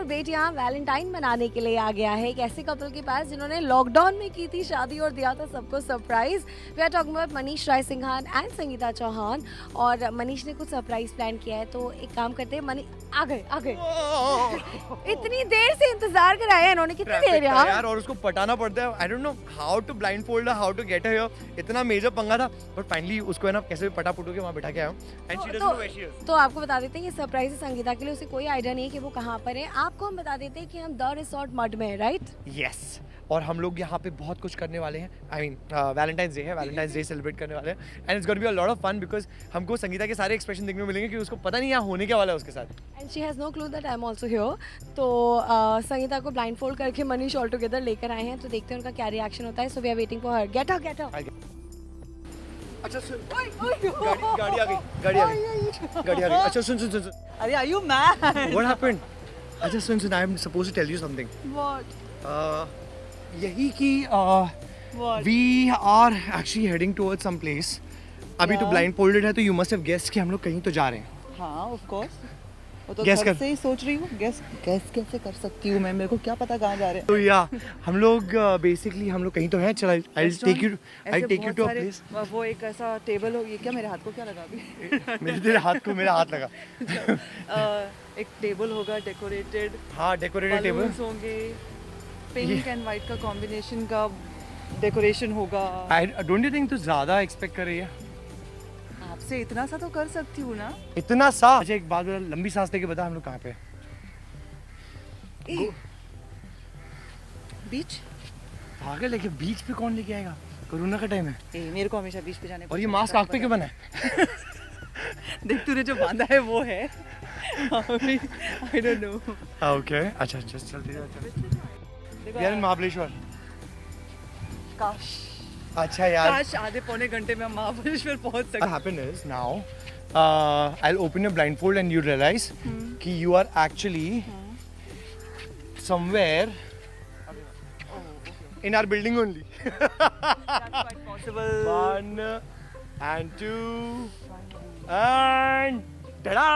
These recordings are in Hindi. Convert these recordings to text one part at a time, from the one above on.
बेटियां वैलेंटाइन मनाने के लिए आ गया है एक ऐसे कपल के पास जिन्होंने लॉकडाउन में की थी शादी और दिया था सबको surprise. We are talking about Manish Rai Singhan and Sangeeta Chauhan. और मनीष ने कुछ सरप्राइज प्लान किया है, तो एक काम करते हैं, मनीष आ गए इतनी देर से इंतजार कराया है इन्होंने, कितनी देर यार, और उसको पटाना पड़ता है। I don't know how to blindfold, how to get here. इतना मेजर पंगा था, बट फाइनली उसको है ना कैसे पटा पुटू के वहाँ बैठा के आया हूँ। And she doesn't know where she is. तो आपको बता देते हैं ये सरप्राइज है संगीता के लिए, उसे कोई आइडिया नहीं है कि वो कहाँ पर है। आपको हम बता देते हैं कि हम द रिसोर्ट मड में है, राइट? यस, और हम लोग यहाँ पे बहुत कुछ करने वाले हैं। आई मीन वैलेंटाइंस डे है, वैलेंटाइंस डे सेलिब्रेट करने वाले हैं। And it's going to be a lot of fun because हमको संगीता के सारे एक्सप्रेशन देखने को मिलेंगे कि उसको पता नहीं यहाँ होने क्या वाला है उसके साथ। And she has no clue that I am also here. तो संगीता को ब्लाइंड फोल्ड करके मनीष ऑल टुगेदर लेकर आए हैं, तो देखते हैं उनका क्या रिएक्शन होता है। So we are waiting for her. Get out, get out. अच्छा सुन, गाड़ी आ गई। अच्छा सुन। अरे are you mad? What happened? अच्छा सुन, I am supposed to tell you something. What? यही कि What? we are actually heading towards some place. अभी तो Yeah. blind folded है, तो you must have guessed कि हम लोग कहीं तो जा रहे हैं। हाँ ऑफ कोर्स, वो तो Guess घर कर। से ही सोच रही हूँ। गेस कैसे कर सकती हूँ मैं? मेरे को क्या पता कहाँ जा रहे हैं। तो या हम लोग बेसिकली हम लोग कहीं तो हैं। चल I'll take you to a place. वो एक ऐसा टेबल हो, ये क्या मेरे हाथ को क्या लगा अभी? मेरे हाथ लगा। एक टेबल होगा डेकोरेटेड, हाँ, डेकोरेटेड टेबल। बलून्स होंगे, पिंक एंड व्हाइट का कॉम्बिनेशन का डेकोरेशन होगा। डोंट यू थिंक तू ज्यादा एक्सपेक्ट कर रही है? आपसे इतना सा तो कर सकती हूँ ना। इतना सा? अच्छा एक बात बता, लंबी सांस लेके बता, हम लोग कहाँ पे हैं? बीच? पागल है कि बीच पे कौन लेके आएगा? कोरोना का टाइम है। मेरे को हमेशा बीच पे जाने और ये मास्क आँख पे क्यों बना है? देख तूने जो बांधा है वो है। I don't no. ओके, अच्छा चल। We are in Mahabaleshwar. काश अच्छा यार। काश आधे पौने घंटे में हम महाबलेश्वर पहुंच What सकते। happen is now, I'll open your blindfold and you realize कि you are actually somewhere in our building only. That's quite possible. 1 and 2 and ta-da!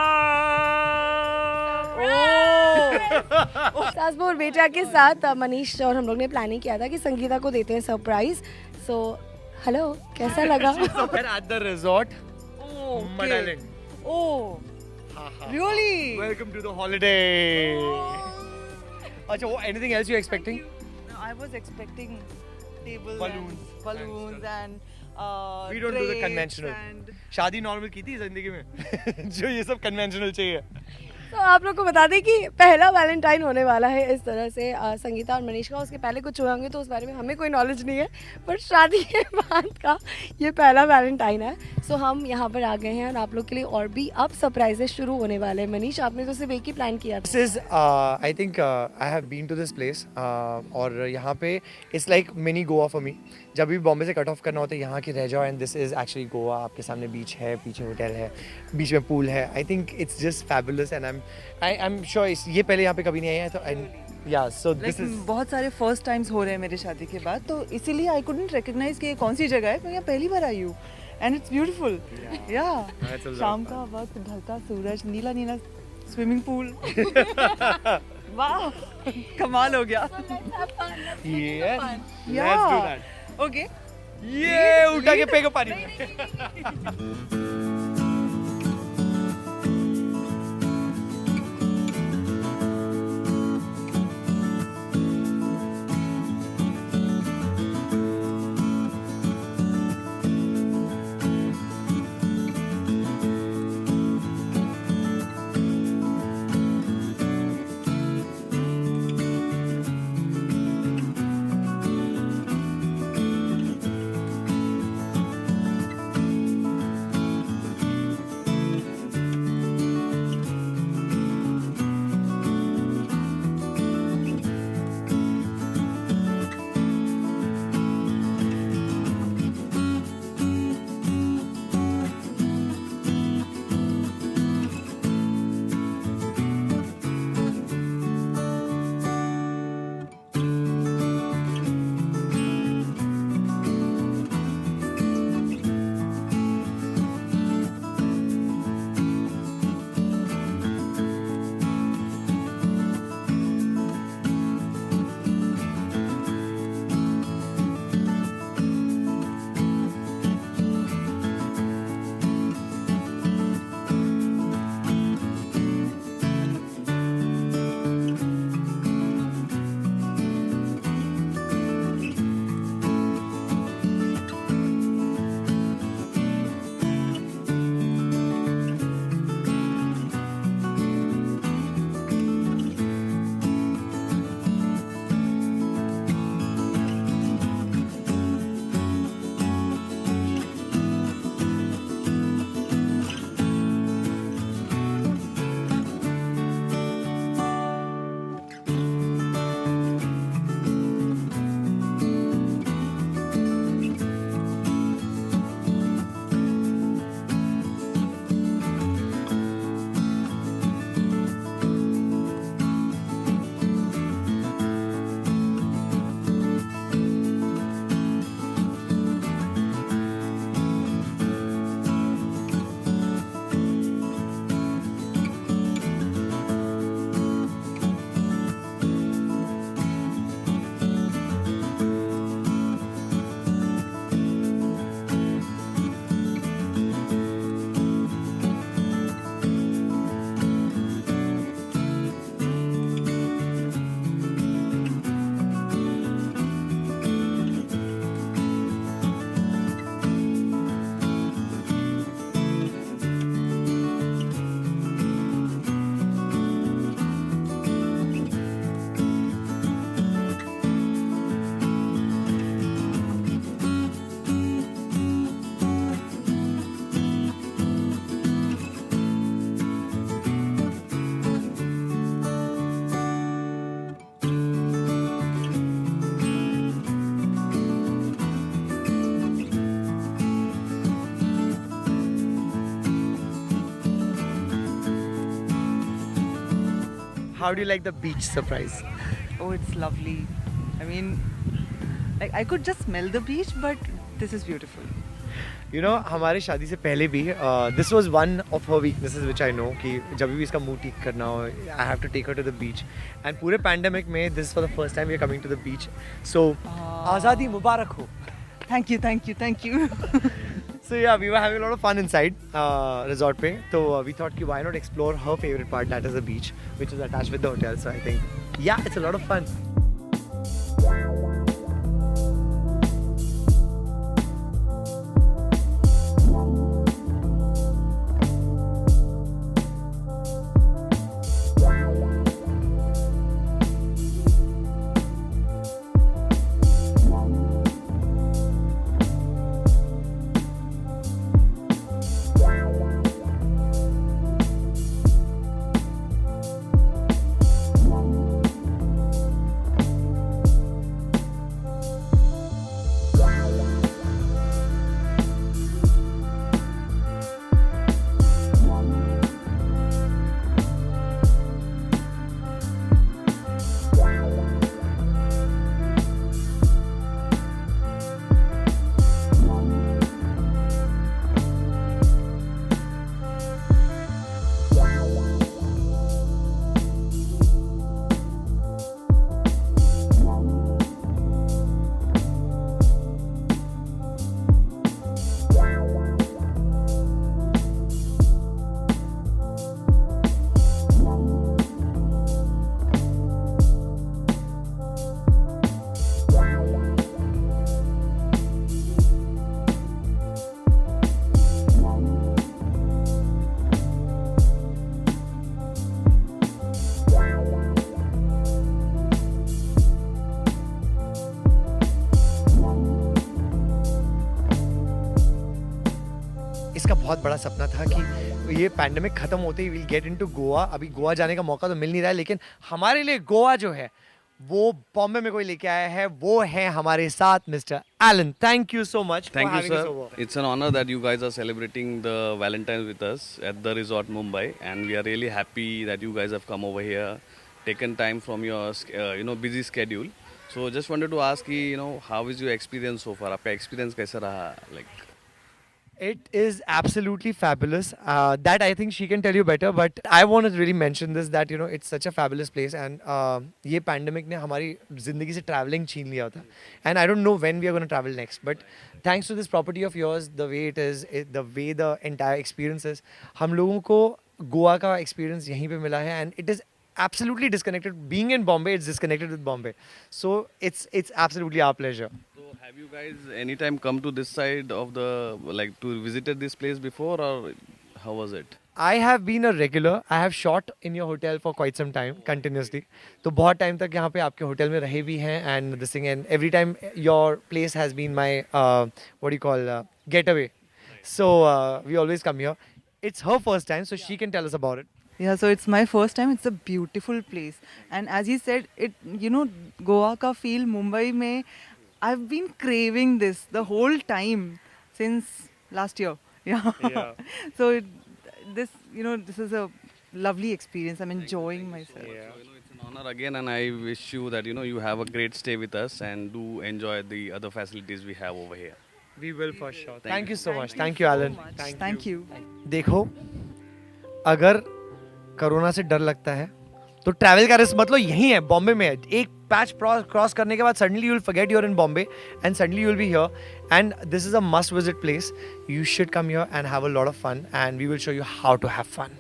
सास और बेटा के साथ मनीष और हम लोग ने प्लानिंग किया था कि संगीता को देते हैं सरप्राइज। सो हेलो, कैसा लगा? We're at the resort, Oh, Mud okay. Island. Oh, really? Welcome to the holiday. अच्छा, वो anything else you expecting? No, I was expecting tables, Balloons and We don't do the drapes conventional. and शादी नॉर्मल की थी जिंदगी में जो ये सब कन्वेंशनल चाहिए। तो आप लोग को बता दें कि पहला वैलेंटाइन होने वाला है इस तरह से संगीता और मनीष का। उसके पहले कुछ हुए होंगे तो उस बारे में हमें कोई नॉलेज नहीं है, पर शादी के बाद का ये पहला वैलेंटाइन है। सो हम यहाँ पर आ गए हैं और आप लोग के लिए और भी अब सरप्राइजेस शुरू होने वाले हैं। मनीष, आपने तो सिर्फ एक ही प्लान किया था। This is I think I have been to this place और यहाँ पे it's like mini Goa for me। जब भी बॉम्बे से कट ऑफ करना होता है यहाँ की रह जाओ, and this is actually Goa. आपके सामने बीच है, पीछे होटल है, बीच में पूल है। I think it's just fabulous and I am sure ये पहले यहाँ पे कभी नहीं आया है, तो या सो दिस इज बहुत सारे फर्स्ट टाइम्स हो रहे हैं मेरी शादी के बाद, तो इसीलिए आई कुडंट रिकॉग्नाइज कि ये कौन सी जगह है। मैं यहाँ पहली बार आई हूँ एंड इट्स ब्यूटीफुल। या That's a lot शाम of का वक्त, ढलता सूरज, नीला नीला स्विमिंग पूल। वाह, कमाल हो गया। yes, Yeah. let's do that। Okay, ये उठा के फेंको पानी में। How do you like the beach surprise? Oh, it's lovely. I mean, like I could just smell the beach, but this is beautiful. You know, हमारे शादी से पहले भी this was one of her weaknesses which I know कि जब भी इसका मूड ठीक करना हो I have to take her to the beach and पूरे pandemic में this is for the first time we are coming to the beach so आज़ादी मुबारक हो. Thank you, thank you, thank you. So yeah, we were having a lot of fun inside resort पे तो we thought कि why not explore her favorite part that is the beach which is attached with the hotel so I think yeah it's a lot of fun. इसका बहुत बड़ा सपना था कि ये पैंडेमिक खत्म होते he will get into Goa. अभी गोवा जाने का मौका तो मिल नहीं रहा है लेकिन हमारे लिए गोवा जो है वो बॉम्बे में कोई लेके आया है वो है हमारे साथ mister Alan. Thank you so much. Thank you, sir. It's an honor that you guys are celebrating the Valentine's with us at the resort Mumbai, and we are really happy that you guys have come over here, taken time from your busy schedule. So just wanted to ask you, how is your experience so far? आपका experience कैसा रहा? Like It is absolutely fabulous. That I think she can tell you better, but I want to really mention this that it's such a fabulous place and ये pandemic ने हमारी ज़िंदगी से traveling छीन लिया था and I don't know when we are going to travel next, but thanks to this property of yours, the way it is, the way the entire experience is, हम लोगों को गोवा का experience यहीं पे मिला है and it is absolutely disconnected. Being in Bombay, it's disconnected with Bombay, so it's absolutely our pleasure. So have you guys anytime come to this side of the to visited this place before or how was it? I have been a regular. I have shot in your hotel for quite some time continuously. तो बहुत टाइम तक यहाँ पे आपके होटल में रहे भी हैं and this thing and every time your place has been my what do you call getaway. So we always come here. It's her first time, so she can tell us about it. Yeah, so it's my first time. It's a beautiful place, and as he said, Goa ka feel Mumbai mein. I've been craving this the whole time since last year. Yeah. So this is a lovely experience. I'm enjoying myself. Yeah. So, it's an honor again, and I wish you that you have a great stay with us and do enjoy the other facilities we have over here. We will for sure. Thank you so much. Thank Thank you, Alan. Thank you. देखो अगर कोरोना से डर लगता है तो ट्रैवल का रिस्क मतलब यही है बॉम्बे में. एक पैच क्रॉस करने के बाद suddenly you will forget your in Bombay and suddenly you will be here and this is a must visit place. You should come here and have a lot of fun and we will show you how to have fun.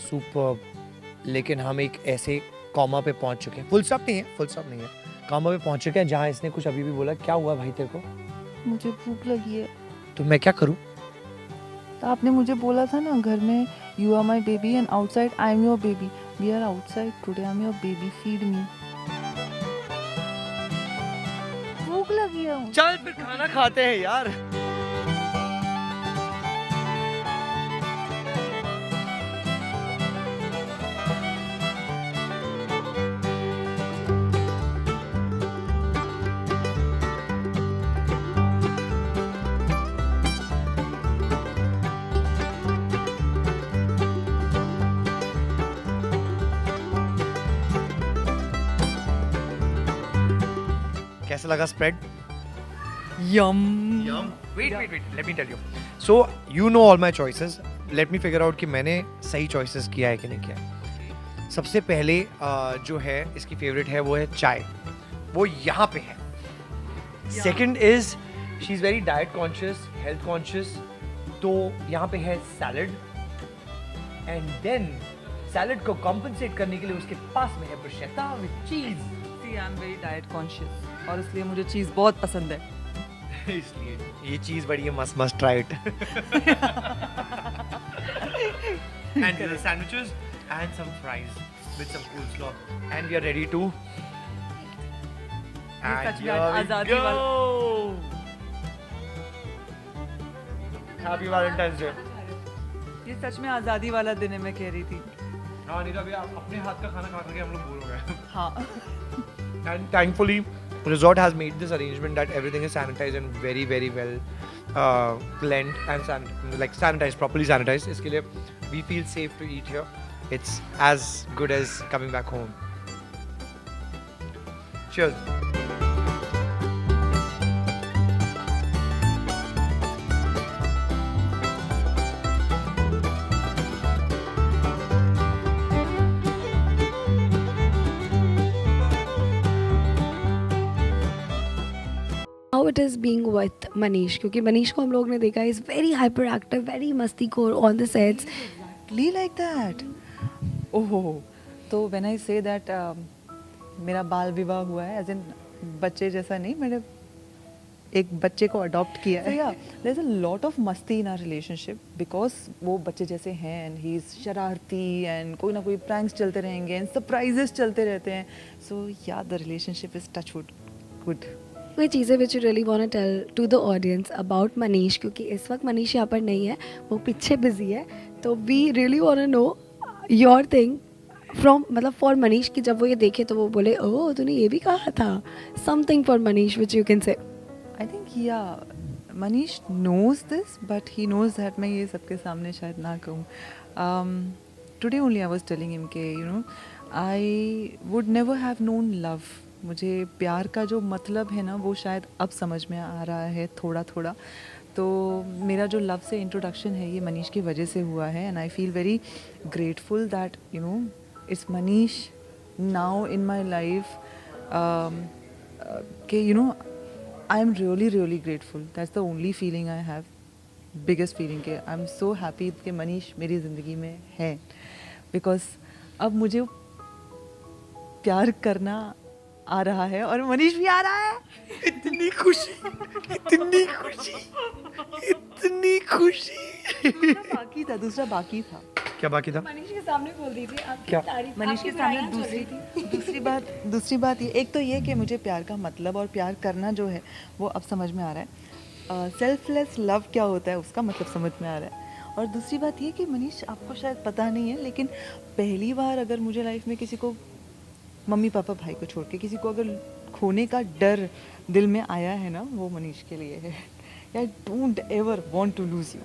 Super, लेकिन हम एक ऐसे कॉमा पे पहुंच चुके हैं, फुल स्टॉप नहीं है, कॉमा पे पहुंच चुके हैं जहां इसने कुछ अभी भी बोला। क्या हुआ भाई तेरे को? मुझे भूख लगी है। तो मैं क्या करूं? तो आपने मुझे बोला था ना घर में you are my baby and outside I am your baby. We are outside today, I am your baby, feed me. भूख लगी है मुझे। चल फिर खाना खाते हैं यार। कैसा लगा spread? Yama. Wait, let me tell you. So, you know all my choices. Let me figure out कि मैंने सही choices किया है कि नहीं किया है। सबसे पहले जो है इसकी फेवरेट है वो है चाय, वो यहाँ पे है। Second is she is very diet conscious, health conscious, तो यहाँ पे है सैलड, एंड देन सैलड को कॉम्पनसेट करने के लिए उसके पास में है bruschetta with cheese. See I am very diet conscious और इसलिए मुझे चीज़ बहुत पसंद है। इसलिए ये चीज बड़ी है, must try it. And the sandwiches and some fries with some coleslaw, and we are ready to. And सच में here we आज़ादी go. Happy Valentine's Day. ये सच में आज़ादी वाला दिन है, मैं कह रही थी। हाँ नीता भैया, अपने हाथ का खाना खा करके हम लोग बोर हो गए। हाँ। And thankfully, resort has made this arrangement that everything is sanitized and very well cleaned and sanitized, properly sanitized. इसके लिए we feel safe to eat here. It's as good as coming back home. Cheers. How it is being with Manish, क्योंकि मनीष को हम लोग ने देखा is very hyper active, very मस्तीखोर on the sets. Exactly like that. ओहो, तो when I say that मेरा बाल विवाह हुआ है, as in बच्चे जैसा नहीं, मैंने एक बच्चे को अडॉप्ट किया है। Yeah, there's a lot of मस्ती in our relationship because वो बच्चे जैसे हैं and he is शरारती and कोई ना कोई pranks चलते रहेंगे and surprises चलते रहते हैं। So yeah, the relationship is touch wood good. कोई चीज़ें which you really want to tell to the audience about Manish, क्योंकि इस वक्त मनीष यहाँ पर नहीं है, वो पीछे बिजी है, तो we really want to know your thing from, मतलब फॉर मनीष, कि जब वो ये देखे तो वो बोले ओह तूने ये भी कहा था, something for Manish which you can say. I think yeah, Manish knows this, but he knows that मैं ये सबके सामने शायद ना कहूँ. Today only I was telling him कि you know I would never have known love. मुझे प्यार का जो मतलब है ना वो शायद अब समझ में आ रहा है थोड़ा थोड़ा. तो मेरा जो लव से इंट्रोडक्शन है ये मनीष की वजह से हुआ है, and I feel very grateful that you know it's Manish now in my life कि you know I am really grateful. That's the only feeling I have, biggest feeling के आई एम सो हैप्पी कि मनीष मेरी ज़िंदगी में है, बिकॉज अब मुझे प्यार करना आ रहा है और मनीष भी आ रहा है. इतनी खुशी, इतनी खुशी, इतनी खुशी. बाकी था, दूसरा बाकी था. क्या बाकी था? मनीष के सामने बोल दीजिए आप क्या? मनीष के सामने दूसरी बात ये, एक तो ये कि मुझे प्यार का मतलब और प्यार करना जो है वो अब समझ में आ रहा है. सेल्फलेस लव क्या होता है उसका मतलब समझ में आ रहा है. और दूसरी बात ये कि मनीष आपको शायद पता नहीं है, लेकिन पहली बार अगर मुझे लाइफ में किसी को, मम्मी पापा भाई को छोड़ के किसी को अगर खोने का डर दिल में आया है ना, वो मनीष के लिए है. I don't ever want to lose you.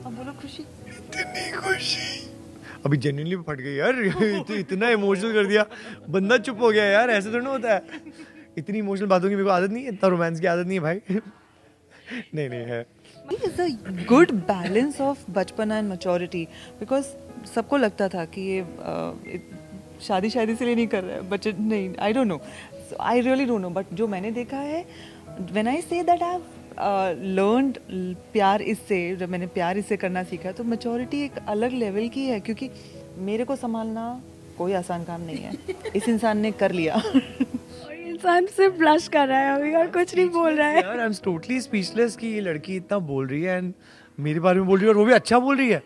अब बोलो खुशी. इतनी खुशी. अभी जेन्युइनली फट गई यार. इतना इमोशनल कर दिया, बंदा चुप हो गया यार. ऐसे थोड़ा होता है. इतनी इमोशनल बातों की मेरे को आदत नहीं है, इतना रोमांस की आदत नहीं है भाई. नहीं है. It's a good balance of बचपना एंड मैच्योरिटी, बिकॉज सबको लगता था कि ये शादी से लिए नहीं कर रहा है बच्चे. नहीं, आई don't no, I really don't know, but जो मैंने देखा है, when I say that I have learned प्यार इससे, जब मैंने प्यार इससे करना सीखा तो मैच्योरिटी एक अलग लेवल की है, क्योंकि मेरे को संभालना कोई आसान काम नहीं है, इस इंसान ने कर लिया। और ये इंसान सिर्फ ब्लश कर रहा है अभी और कुछ नहीं बोल रहा है। यार आई एम टोटली स्पीचलेस कि ये लड़की इतना बोल रही है एंड मेरे बारे में बोल रही है और वो भी अच्छा बोल रही है।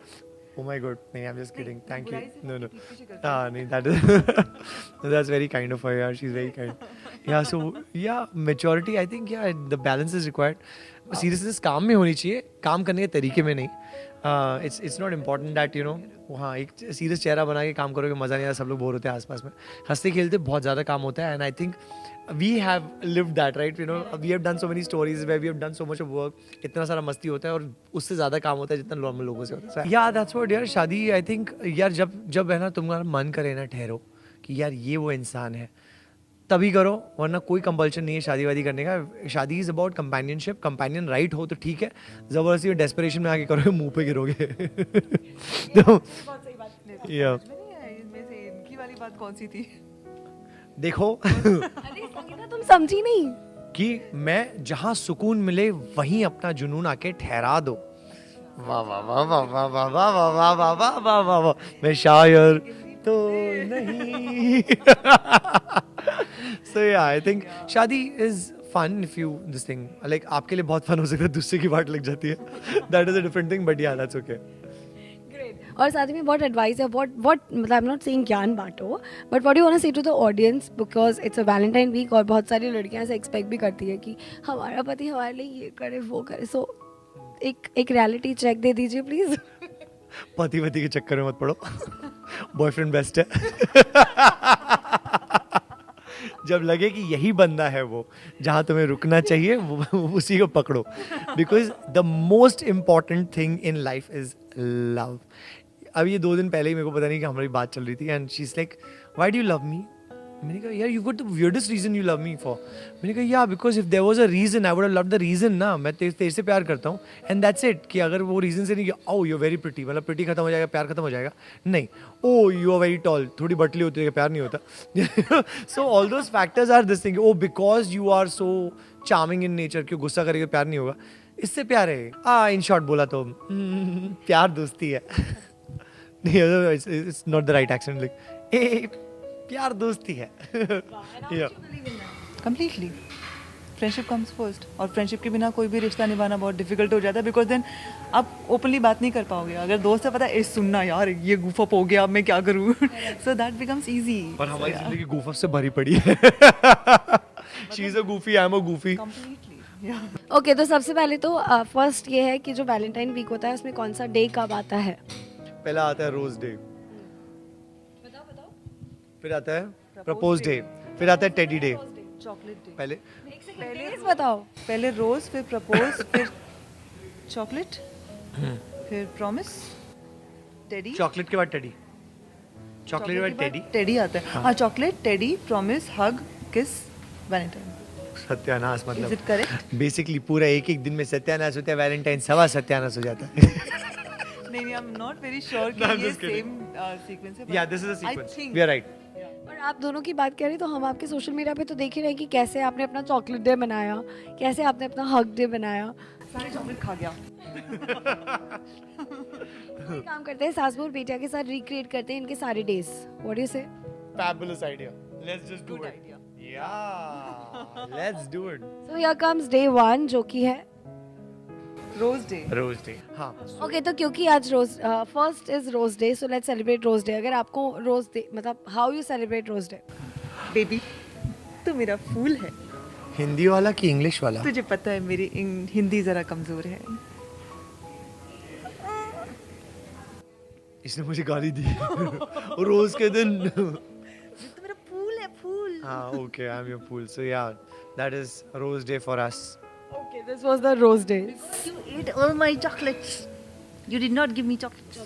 Oh my god, नहीं, I'm just kidding. Thank you. No. नहीं, that is that's very kind of her. Yeah, she's very kind. Yeah, so yeah, maturity. I think yeah, the balance is required. Seriousness काम में होनी चाहिए, काम करने के तरीके में नहीं. It's not important that you know हाँ एक सीरियस चेहरा बना के काम करोगे मज़ा नहीं आता, सब लोग बोर होते हैं आसपास में, हंसते खेलते बहुत ज़्यादा काम होता है. And I think we have lived that, right? You know, we have done so many stories where we have done so much of work. इतना सारा मस्ती होता है और उससे ज़्यादा काम होता है जितना नॉर्मल लोगों से होता है. Yeah, that's what यार शादी आई थिंक यार जब है ना तुम्हारा मन करे ना ठहरो कि यार ये वो इंसान है तभी करो, वरना कोई कंपल्शन नहीं है शादी वादी करने का. शादी is about companionship. Companion right हो तो ठीक है, ज़बरदस्ती डेस्परेशन में आके करोगे मुंह पे गिरोगे. तो या इनमें से इनकी वाली बात कौन सी थी? देखो अरे संगीता तुम समझी नहीं कि मैं जहाँ सुकून मिले वहीं अपना जुनून आके ठहरा दो. वाह वाह वाह वाह वाह वाह वाह वाह वाह वाह वाह वाह वाह वाह, मैं शायर तो नहीं. So yeah, I think शादी is fun if you this thing like आपके लिए बहुत फन हो सकता है, दूसरे की बात लग जाती है. That is a different thing, but yeah, that's okay. और साथ में बहुत एडवाइस है, बहुत मतलब आई एम नॉट सेइंग ज्ञान बांटो, but what you want to say to the audience, because it's a Valentine week और बहुत सारी लड़कियां ऐसे एक्सपेक्ट भी करती है कि हमारा पति हमारे लिए ये करे वो करे. सो एक रियलिटी चेक दे दीजिए प्लीज. पति वति के चक्कर में मत पड़ो, बॉयफ्रेंड बेस्ट है. जब लगे कि यही बंदा है वो जहाँ तुम्हें रुकना चाहिए वो उसी को पकड़ो. Because the most important thing in life is love. अब ये 2 दिन पहले ही मेरे को पता नहीं कि हमारी बात चल रही थी and she is like why do you love me. मैंने कहा यार you got the weirdest reason you love me for. मैंने कहा yeah because if there was a reason I would have loved the reason ना. मैं तेरे से प्यार करता हूँ एंड दैट्स इट. कि अगर वो रीजन से नहीं कि oh you are very pretty मतलब प्रिटी खत्म हो जाएगा प्यार खत्म हो जाएगा, नहीं. Oh you are very tall थोड़ी बटली होती है प्यार नहीं होता. So all those factors are this thing. Oh because you are so charming in nature, क्यों गुस्सा करेगा प्यार नहीं होगा, इससे प्यार है. इन शॉर्ट बोला तो प्यार दोस्ती है. It's not the right accent. Like प्यार दोस्ती है. कंप्लीटली फ्रेंडशिप कम्स फर्स्ट, और फ्रेंडशिप के बिना कोई भी रिश्ता निभाना बहुत डिफिकल्ट हो जाता है, बिकॉज देन आप ओपनली बात नहीं कर पाओगे. अगर दोस्त है पता है सुनना यार ये goof up हो गया अब मैं क्या करूँ, सो दैट बिकम्स ईजी. पर हमारी जिंदगी goof up से भरी पड़ी है. She is a goofy, I am a goofy. Completely. Okay, तो सबसे पहले तो फर्स्ट ये है कि जो वैलेंटाइन वीक होता है उसमें कौन सा डे कब आता है? पहला आता है रोज डे, फिर आता है प्रपोज डे, फिर आता है टेडी डे. Chocolate day. पहले प्लीज बताओ. पहले रोज, फिर प्रपोज, फिर चॉकलेट, फिर प्रॉमिस, टेडी. चॉकलेट के बाद टेडी, चॉकलेट के बाद टेडी. टेडी आता है. हाँ, चॉकलेट, टेडी, प्रॉमिस, हग, किस, वैलेंटाइन. सत्यानाश इज मतलब इट करेक्ट? बेसिकली पूरा एक एक दिन में सत्यानाश होता है. वैलेंटाइन सवा सत्यानाश हो जाता है. नहीं, I am not very sure कि No, I'm ये just kidding. सेम सीक्वेंस है. Yeah, this is a sequence. I think We are right. और आप दोनों की बात करें तो हम आपके सोशल मीडिया पे तो देख ही रहे हैं कि कैसे आपने अपना चॉकलेट डे बनाया, कैसे आपने अपना हग डे बनाया. सारे चॉकलेट खा गया. कोई काम करते हैं सास बहू बेटिया के साथ रिक्रिएट करते हैं इनके सारे डेज. व्हाट डू यू से? Fabulous idea. Let's just do Good it. idea. Yeah, let's do it. So here comes day 1 जो कि है रोज डे. Rose day. हाँ. ओके, तो क्योंकि आज रोज first is rose day, so let's celebrate rose day. अगर आपको रोज डे मतलब how you celebrate rose day? Baby तू मेरा फूल है. हिंदी वाला कि इंग्लिश वाला? तुझे पता है मेरी हिंदी जरा कमजोर है. इसने मुझे गाली दी. रोज के दिन. तू मेरा फूल है, फूल. हाँ, okay, I'm your fool. So yeah, that is Rose Day for us. Okay, this was the rose day. You ate all my chocolates. You did not give me chocolates.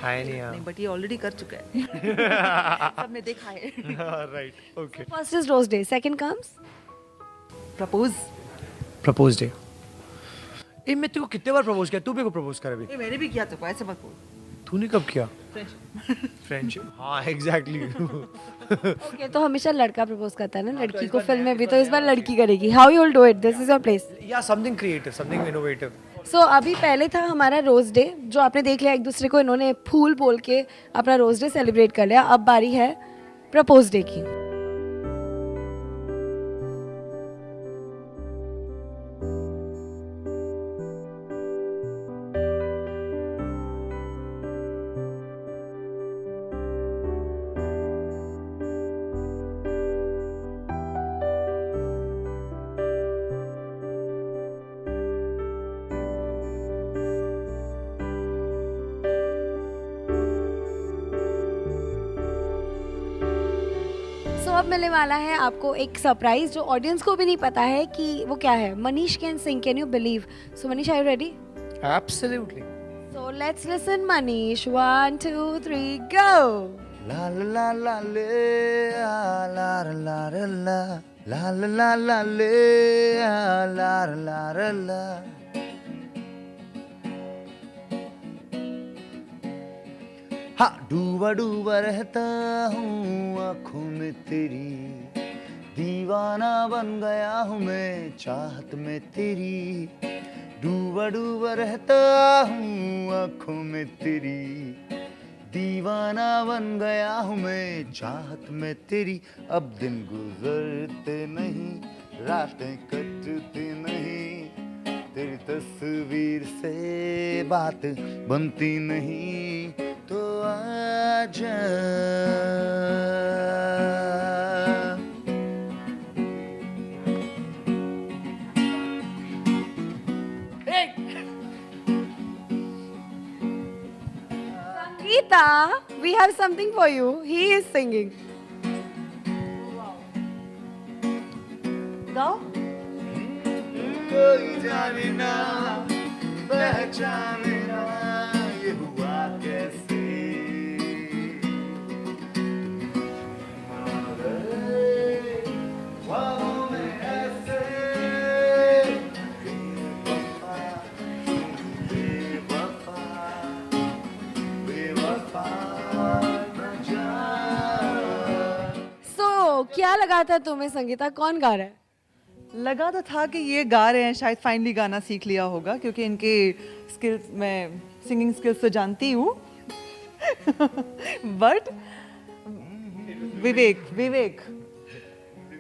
Hi, Nia. नहीं, but ये already कर चुका है. सबने देखा है. Right. Okay. First is rose day. Second comes Propose. Propose Day. ए मैं तेरे को कितने बार प्रपोज किया? तू मेरे को प्रपोज कर अभी. ये मैंने भी किया तो ऐसे मत बोल. तूने कब किया? फ्रेंडशिप, हाँ एग्जैक्टली. ओके, तो हमेशा लड़का प्रपोज करता है ना लड़की को फिल्म में भी, तो इस बार लड़की करेगी. How you will do it? This is your place. या समथिंग क्रिएटिव, समथिंग इनोवेटिव. सो अभी पहले था हमारा रोज डे, जो आपने देख लिया, एक दूसरे को इन्होंने फूल बोल के अपना रोज डे सेलिब्रेट कर लिया. अब बारी है प्रपोज डे की. सो अब मिलने वाला है आपको एक सरप्राइज, जो ऑडियंस को भी नहीं पता है कि वो क्या है. Manish can sing, can you believe? So Manish, are you ready? Absolutely. So let's listen, Manish. 1, 2, 3, go! La la la la le, la la la la la, la la la la le, la la la la. हाँ, डूबा डूबा रहता हूँ आँखों में तेरी, दीवाना बन गया हूँ मैं चाहत में तेरी. डूबा डूबा रहता हूँ आँखों में तेरी, दीवाना बन गया हूँ मैं चाहत में तेरी. अब दिन गुजरते नहीं, रातें कटती नहीं, तेरी तस्वीर से बात बनती नहीं, तो आजा. Sangeeta, we have something for you. He is singing. Go. कोई जाने ना पहचाने ना ये हुआ कैसे. ख्वाबों में ऐसे बेवफा, बेवफा, बेवफा न जा. So, क्या लगा था तुम्हें संगीता, कौन गा रहा है? लगा तो था कि ये गा रहे हैं, शायद फाइनली गाना सीख लिया होगा, क्योंकि इनके स्किल्स, मैं सिंगिंग स्किल्स तो जानती हूँ. But Vivek,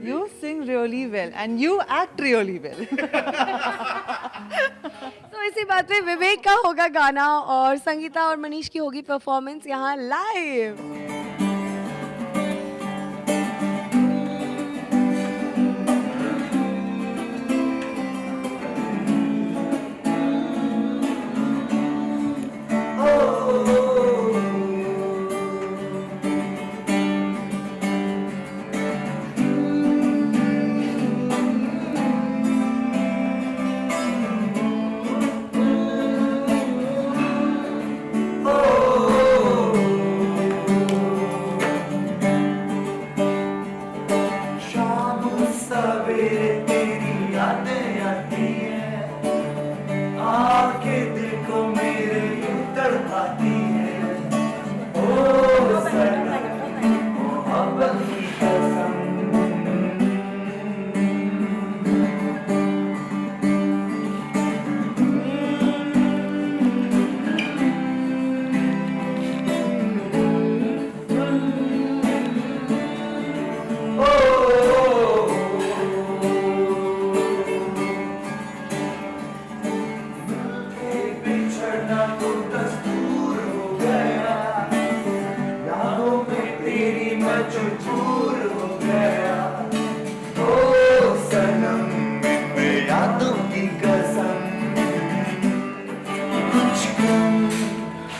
you sing really well and you act really well. तो इसी बात पे विवेक का होगा गाना और संगीता और मनीष की होगी परफॉर्मेंस यहाँ लाइव.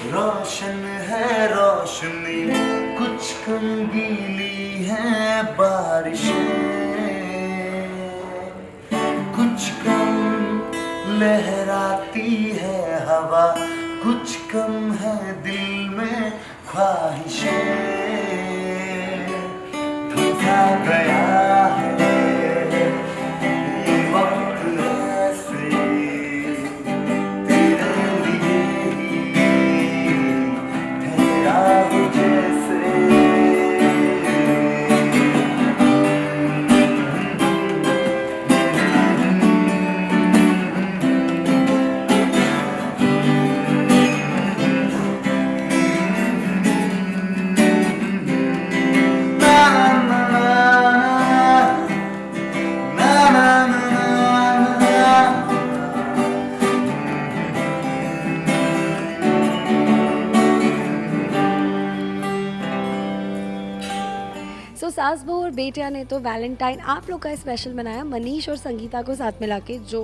रोशन है रोशनी, कुछ कम गीली है बारिशें, कुछ कम लहराती है हवा, कुछ कम है दिल में ख्वाहिशें. धुंधा गया है ये वक्त ऐसे तेरे लिए ही सास बहू और बेटिया ने तो वैलेंटाइन आप लोग का स्पेशल मनाया मनीष और संगीता को साथ मिला के, जो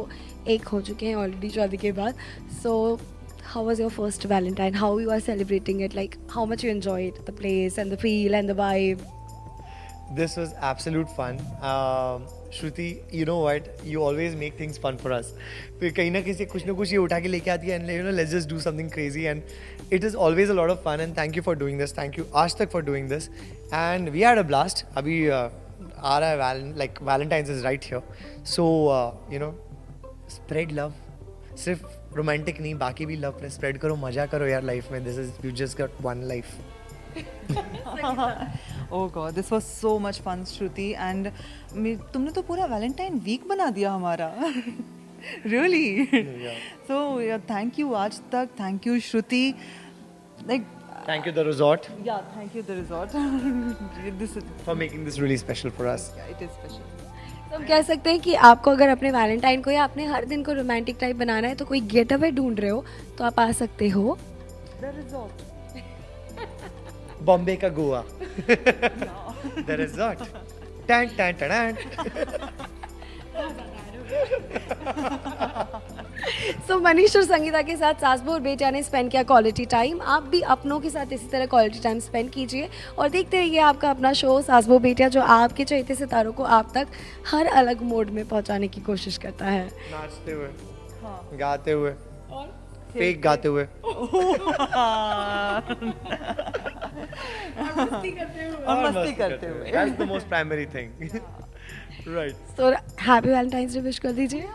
एक हो चुके हैं ऑलरेडी शादी के बाद. सो how was your first Valentine? How you are celebrating it? Like how much you enjoyed the place and the feel and the vibe? This was absolute fun. Shruti, you know what? You always make things fun for us. फिर कहीं ना किसी कुछ ना कुछ ये उठा के लेके आती है and let's just do something crazy, and it is always a lot of fun, and thank you for doing this. Thank you आज तक for doing this, and we had a blast. अभी आ रहा है Valentine's is right here, so spread love. सिर्फ रोमांटिक नहीं, बाकी भी लव स्प्रेड करो, मजा करो यार लाइफ में. This is you just got one life. Oh God, this was so much fun, Shruti, and तुमने तो पूरा वैलेंटाइन वीक बना दिया हमारा. Really? So yeah, thank you आज तक, thank you Shruti. Like Thank you the resort yeah, thank you the resort. This is for making this really special for us. yeah, it is special. तो हम कह सकते हैं कि आपको अगर अपने वैलेंटाइन को या अपने हर दिन को रोमांटिक टाइप बनाना है तो कोई गेट अवे ढूंढ रहे हो तो आप आ सकते हो The resort. बॉम्बे का गोवा. The resort. टैन टैन टैन. सो मनीष और संगीता के साथ सास बहू और बेटिया ने स्पेंड किया क्वालिटी टाइम. आप भी अपनों के साथ इसी तरह क्वालिटी टाइम स्पेंड कीजिए और देखते रहिए आपका अपना शो सास बहू बेटिया, जो आपके चहेते सितारों को आप तक हर अलग मोड में पहुंचाने की कोशिश करता है. नाचते हुए, गाते हुए, फेक गाते हुए, और मस्ती करते हुए. That's the most primary thing. Right. तो हैप्पी वैलेंटाइंस डे विश कर दीजिए.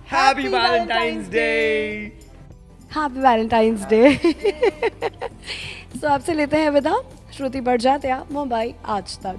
Happy Valentine's Day. Happy Valentine's day. So आपसे लेते हैं विदा. श्रुति बड़जात्या, मुंबई आज तक.